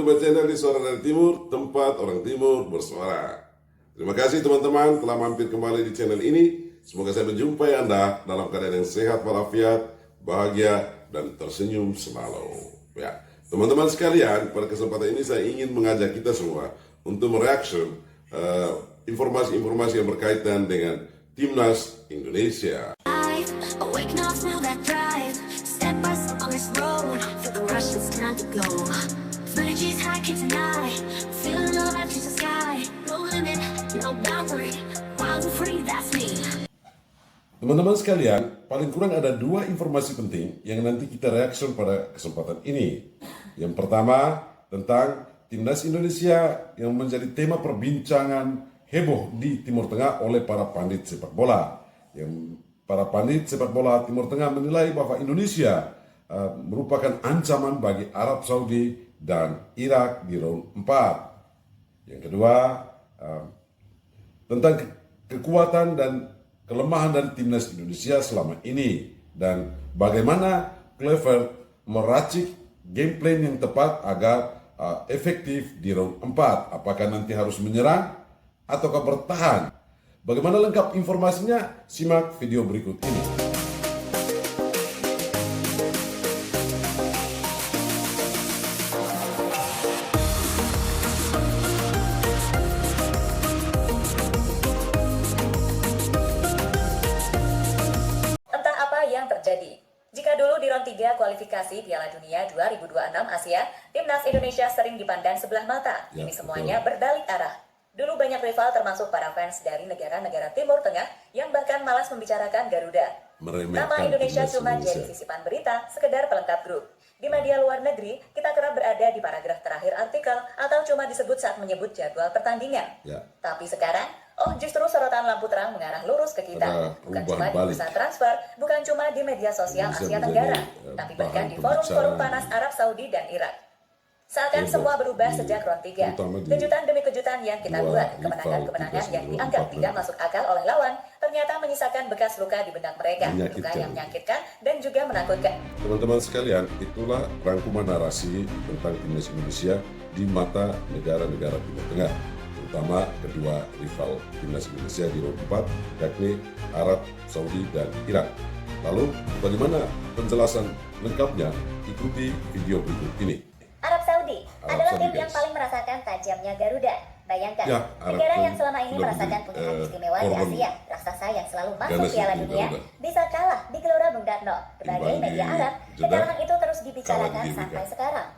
jumpa channel di Suara dari Timur, tempat orang Timur bersuara. Terima kasih teman-teman telah mampir kembali di channel ini. Semoga saya menjumpai Anda dalam keadaan yang sehat walafiat, bahagia, dan tersenyum selalu. Ya, teman-teman sekalian, pada kesempatan ini saya ingin mengajak kita semua untuk mereaction informasi-informasi yang berkaitan dengan Timnas Indonesia. Teman-teman sekalian, paling kurang ada dua informasi penting yang nanti kita reaction pada kesempatan ini. Yang pertama, tentang Timnas Indonesia yang menjadi tema perbincangan heboh di Timur Tengah oleh para pandit sepak bola. Yang para pandit sepak bola Timur Tengah menilai bahwa Indonesia merupakan ancaman bagi Arab Saudi dan Irak di round 4. Yang kedua, tentang kekuatan dan kelemahan dari Timnas Indonesia selama ini dan bagaimana Clever meracik game plan yang tepat agar efektif di round 4. Apakah nanti harus menyerang ataukah bertahan? Bagaimana lengkap informasinya? Simak video berikut ini. Jika dulu di round 3 kualifikasi Piala Dunia 2026 Asia, Timnas Indonesia sering dipandang sebelah mata. Ini semuanya berbalik arah. Dulu banyak rival termasuk para fans dari negara-negara Timur Tengah yang bahkan malas membicarakan Garuda. Nama Indonesia cuma jadi sisipan berita, sekedar pelengkap grup. Di media luar negeri, kita kerap berada di paragraf terakhir artikel atau cuma disebut saat menyebut jadwal pertandingan. Tapi sekarang, justru sorotan lampu terang mengarah lurus ke kita. Bukan cuma di bursa transfer, bukan cuma di media sosial Asia Tenggara, tapi bahkan di forum-forum panas Arab Saudi dan Irak. Seakan semua berubah sejak round 3. Kejutan demi kejutan yang kita buat, kemenangan-kemenangan yang dianggap tidak masuk akal oleh lawan, ternyata menyisakan bekas luka di benak mereka, luka yang menyakitkan dan juga menakutkan. Teman-teman sekalian, itulah rangkuman narasi tentang Timnas Indonesia di mata negara-negara Timur Tengah, terutama kedua rival Timnas Indonesia di round 4, yakni Arab Saudi dan Irak. Lalu, bagaimana penjelasan lengkapnya? Ikuti video berikut ini. Arab Saudi adalah tim yang paling merasakan tajamnya Garuda. Bayangkan, negara yang selama ini merasakan punya hak istimewa di Asia, raksasa yang selalu masuk Piala Dunia, bisa kalah di Gelora Bung Karno. Berbagai media Arab, kekalahan itu terus dibicarakan sampai sekarang.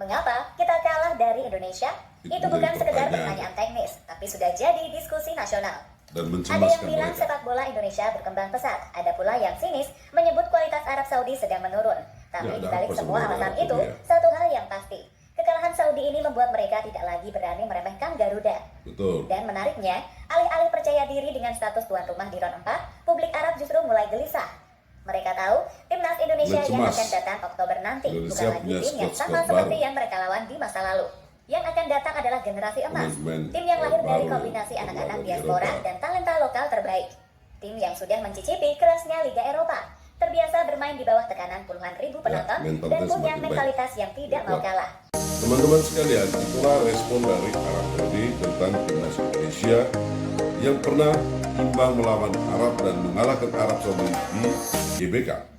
Mengapa kita kalah dari Indonesia? Itu bukan sekedar pertanyaan teknis, tapi sudah jadi diskusi nasional. Ada yang bilang sepak bola Indonesia berkembang pesat, ada pula yang sinis menyebut kualitas Arab Saudi sedang menurun. Tapi dibalik semua alasan itu, satu hal yang pasti, kekalahan Saudi ini membuat mereka tidak lagi berani meremehkan Garuda. Dan menariknya, alih-alih percaya diri dengan status tuan rumah di round 4, publik Arab justru mulai gelisah. Mereka tahu Timnas Indonesia yang akan datang Oktober nanti bukan lagi tim yang sama seperti yang mereka lawan di masa lalu. Yang akan datang adalah generasi emas, tim yang lahir dari kombinasi anak-anak diaspora dan talenta lokal terbaik. Tim yang sudah mencicipi kerasnya Liga Eropa, terbiasa bermain di bawah tekanan puluhan ribu penonton, dan punya mentalitas yang tidak mau kalah. Teman-teman sekalian, itulah respon dari Arab Saudi tentang Timnas Indonesia yang pernah imbang melawan Arab dan mengalahkan Arab Saudi di GBK.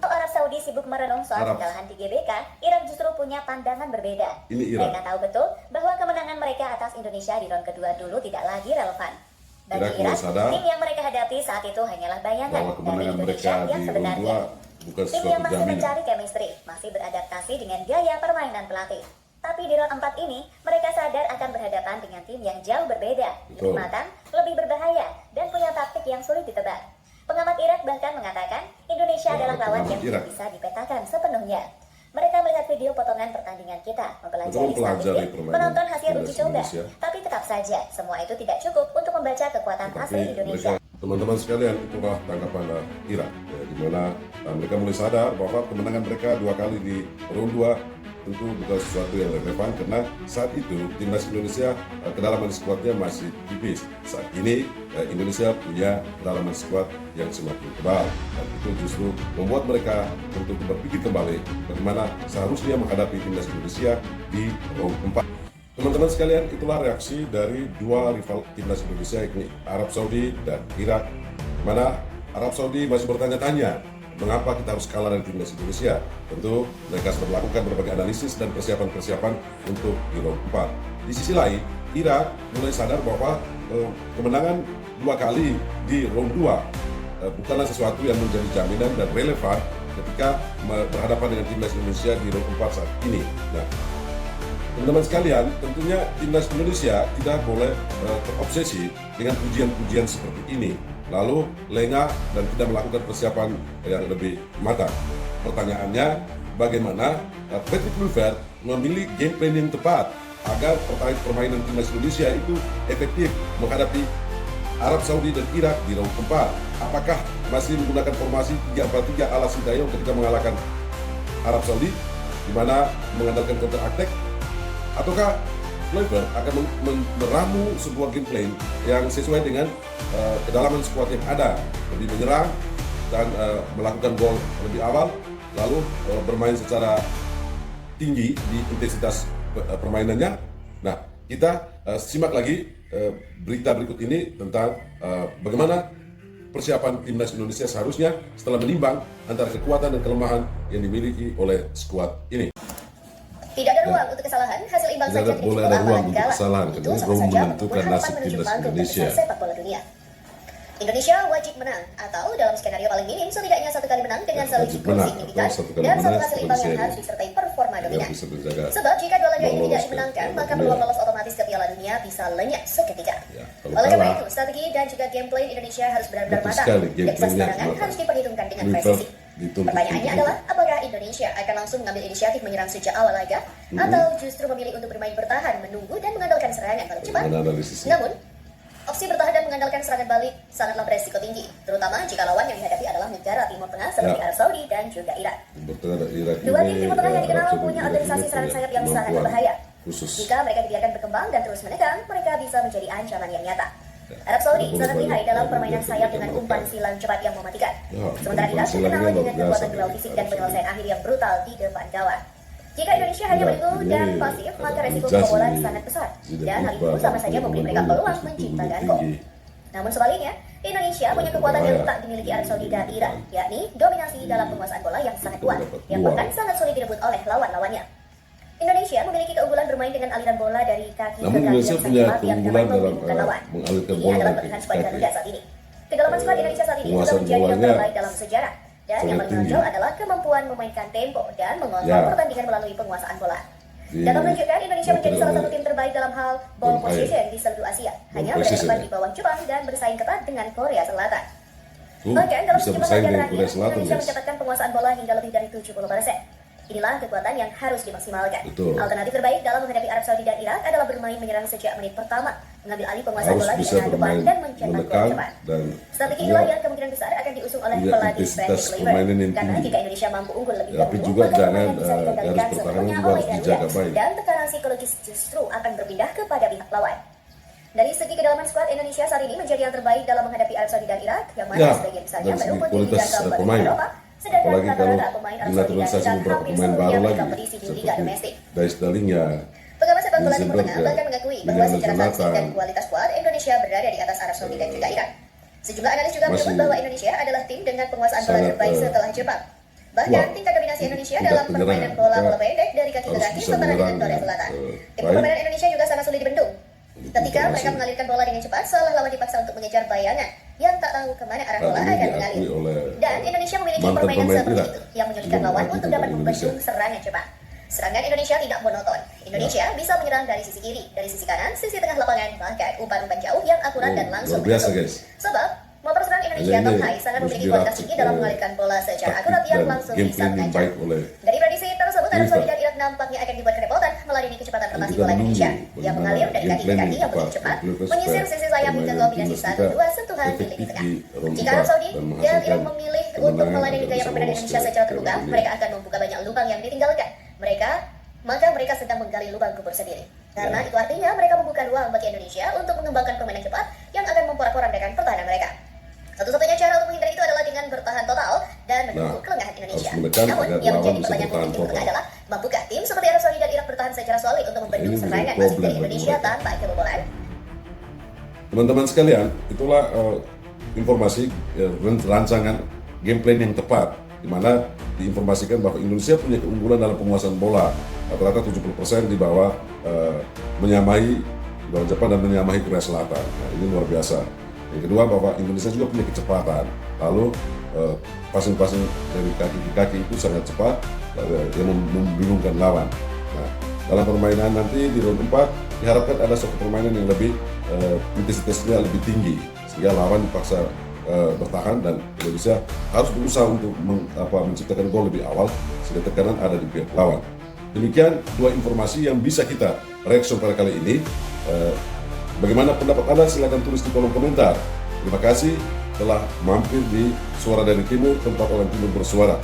Arab Saudi sibuk merenung soal kekalahan di GBK, Irak justru punya pandangan berbeda. Mereka tahu betul bahwa kemenangan mereka atas Indonesia di round kedua dulu tidak lagi relevan. Bagi Irak, tim yang mereka hadapi saat itu hanyalah bayangan dari Indonesia yang sebenarnya. Tim yang masih mencari chemistry, masih beradaptasi dengan gaya permainan pelatih. Tapi di round 4 ini, mereka sadar akan berhadapan dengan tim yang jauh berbeda, lebih matang, lebih berbahaya, dan punya taktik yang sulit ditebak. Pengamat Irak bahkan mengatakan Indonesia adalah lawan yang tidak bisa dipetakan sepenuhnya. Mereka melihat video potongan pertandingan kita, mempelajari statistik, menonton hasil uji coba. Tapi tetap saja, semua itu tidak cukup untuk membaca kekuatan asli Indonesia. Teman-teman sekalian, itulah tanggapan Irak, di mana mereka mulai sadar bahwa kemenangan mereka 2 kali di round 2 tentu bukan sesuatu yang relevan karena saat itu timnas Indonesia kedalaman skuadnya masih tipis. Saat ini Indonesia punya kedalaman skuad yang semakin tebal dan itu justru membuat mereka untuk berpikir kembali bagaimana seharusnya menghadapi timnas Indonesia di round 4. Teman-teman sekalian, itulah reaksi dari dua rival timnas Indonesia, yakni Arab Saudi dan Irak. Mana Arab Saudi masih bertanya-tanya mengapa kita harus kalah dari timnas Indonesia. Tentu mereka sudah melakukan berbagai analisis dan persiapan-persiapan untuk di round 4. Di sisi lain, Irak mulai sadar bahwa kemenangan 2 kali di round 2 bukanlah sesuatu yang menjadi jaminan dan relevan ketika berhadapan dengan timnas Indonesia di round 4 saat ini. Nah, teman-teman sekalian, tentunya timnas Indonesia tidak boleh terobsesi dengan pujian-pujian seperti ini, lalu lengah dan tidak melakukan persiapan yang lebih matang. Pertanyaannya, bagaimana Patrick Kluivert memilih game plan yang tepat agar permainan timnas Indonesia itu efektif menghadapi Arab Saudi dan Irak di round 4? Apakah masih menggunakan formasi 3-4-3 ala Sintayong ketika mengalahkan Arab Saudi, di mana mengandalkan counter attack? Ataukah Kluivert akan meramu sebuah game plan yang sesuai dengan kedalaman skuad yang ada, lebih menyerang dan melakukan gol lebih awal, lalu bermain secara tinggi di intensitas permainannya? Nah, kita simak lagi berita berikut ini tentang bagaimana persiapan timnas Indonesia seharusnya setelah menimbang antara kekuatan dan kelemahan yang dimiliki oleh skuad ini. Tidak ada ruang untuk kesalahan, hasil imbang saja tidak boleh ada ruang untuk kesalahan, karena ini belum menentukan nasib timnas Indonesia. Sepak bola dunia. Indonesia wajib menang, atau dalam skenario paling minim setidaknya 1 kali menang dengan selisih gol signifikan dan 1 hasil imbang yang harus disertai performa dominan. Sebab jika dua laga ini tidak dimenangkan, maka peluang lolos otomatis ke Piala Dunia bisa lenyap seketika. Oleh karena itu, strategi dan juga gameplay Indonesia harus benar-benar matang dan bisa sembarangan harus diperhitungkan dengan presisi. Pertanyaannya adalah, apakah Indonesia akan langsung mengambil inisiatif menyerang sejak awal laga, atau justru memilih untuk bermain bertahan, menunggu dan mengandalkan serangan balik cepat? Namun, opsi bertahan dan mengandalkan serangan balik sangatlah beresiko tinggi, terutama jika lawan yang dihadapi adalah negara Timur Tengah seperti Arab Saudi dan juga Irak. Dua tim Timur Tengah yang dikenal punya organisasi serangan sayap yang sangat berbahaya. Jika mereka dibiarkan berkembang dan terus menekan, mereka bisa menjadi ancaman yang nyata. Arab Saudi sangat lihai dalam permainan sayap dengan umpan silang cepat yang mematikan. Sementara Irak dikenal dengan kekuatan duel fisik dan penyelesaian akhir yang brutal di depan gawang. Jika Indonesia hanya menunggu dan pasif, maka resiko kebobolan sangat besar, dan hal itu sama saja memberi mereka peluang menciptakan gol. Namun sebaliknya, Indonesia punya kekuatan yang tak dimiliki Arab Saudi dan Irak, yakni dominasi dalam penguasaan bola yang sangat kuat, yang bahkan sangat sulit direbut oleh lawan-lawannya. Indonesia memiliki keunggulan bermain dengan aliran bola dari kaki ke kaki yang sangat cepat yang dapat membingungkan lawan. Ini adalah pilihan skuad Garuda saat ini. Kedalaman skuad Indonesia saat ini sudah menjadi yang terbaik dalam sejarah. Dan yang paling menonjol adalah kemampuan memainkan tempo dan mengontrol pertandingan melalui penguasaan bola. Data menunjukkan Indonesia menjadi salah satu tim terbaik dalam hal ball position di seluruh Asia, hanya berada di bawah Jepang dan bersaing ketat dengan Korea Selatan. Bahkan dalam sejumlah laga terakhir, Indonesia mencatatkan penguasaan bola hingga lebih dari 70%. Inilah kekuatan yang harus dimaksimalkan. Alternatif terbaik dalam menghadapi Arab Saudi dan Irak adalah bermain menyerang sejak menit pertama, mengambil alih penguasaan bola di arah depan dan mencetak gol cepat. Strategi inilah yang kemungkinan besar akan diusung oleh pelatih Patrick Kluivert. Karena jika Indonesia mampu unggul lebih dahulu, maka permainan bisa dikendalikan sepenuhnya oleh Garuda, dan tekanan psikologis justru akan berpindah kepada pihak lawan. Dari segi kedalaman skuad, Indonesia saat ini menjadi yang terbaik dalam menghadapi Arab Saudi dan Irak, yang mana sebagian besarnya merumput di liga keempat Eropa. Sedangkan rata-rata pemain Arab Saudi dan Irak hampir seluruhnya berkompetisi di liga domestik. Pengamat sepak bola Timur Tengah bahkan mengakui bahwa secara taktik dan kualitas skuad Indonesia berada di atas Arab Saudi dan juga Irak. Sejumlah analis juga menyebut bahwa Indonesia adalah tim dengan penguasaan bola terbaik setelah Jepang. Bahkan tingkat dominasi Indonesia dalam permainan bola pendek dari kaki ke kaki setara dengan Korea Selatan. Tim permainan Indonesia juga sangat sulit dibendung. Ketika mereka mengalirkan bola dengan cepat, seolah lawan dipaksa untuk mengejar bayangan yang tak tahu kemana arah bola akan mengalir. Dan Indonesia memiliki permainan seperti itu yang menyulitkan lawan untuk dapat membendung serangan cepat. Serangan Indonesia tidak monoton. Indonesia bisa menyerang dari sisi kiri, dari sisi kanan, sisi tengah lapangan, bahkan umpan-umpan jauh yang akurat dan langsung menyentuh. Sebab motor serang Indonesia Tom Hai sangat memiliki kualitas tinggi dalam mengalirkan bola secara akurat yang langsung bisa tancap. Dari prediksi tersebut, Arab Saudi dan Irak nampaknya akan dibuat kerepotan meladeni kecepatan rotasi bola Indonesia yang mengalir dari kaki ke kaki yang begitu cepat, menyisir sisi sayap hingga kombinasi 1-2 sentuhan di lini tengah. Jika Arab Saudi dan Irak memilih untuk meladeni gaya permainan Indonesia secara terbuka, mereka akan membuka banyak lubang yang ditinggalkan. Mereka maka mereka sedang menggali lubang kubur sendiri. Karena itu artinya mereka membuka ruang bagi Indonesia untuk mengembangkan permainan cepat yang akan memporak-porandakan pertahanan mereka. Satu-satunya cara untuk menghindari itu adalah dengan bertahan total dan menunggu kelengahan Indonesia. Namun, yang menjadi pertanyaan publik berikutnya adalah, mampukah tim seperti Arab Saudi dan Irak bertahan secara solid untuk membendung serangan masif dari Indonesia tanpa kebobolan? Teman-teman sekalian, itulah informasi rancangan game plan yang tepat, di mana diinformasikan bahwa Indonesia punya keunggulan dalam penguasaan bola, rata-rata 70% di bawah menyamai di bawah Jepang dan menyamai Korea Selatan. Nah, ini luar biasa. Yang kedua, bahwa Indonesia juga punya kecepatan, lalu passing-passing dari kaki ke kaki itu sangat cepat yang membingungkan lawan. Nah, dalam permainan nanti di round 4 diharapkan ada suatu permainan yang lebih intensitasnya lebih tinggi, sehingga lawan dipaksa bertahan dan Indonesia harus berusaha untuk menciptakan gol lebih awal sehingga tekanan ada di pihak lawan. Demikian dua informasi yang bisa kita reaction pada kali ini. Bagaimana pendapat Anda? Silahkan tulis di kolom komentar. Terima kasih telah mampir di Suara dari Timur, tempat orang Timur bersuara.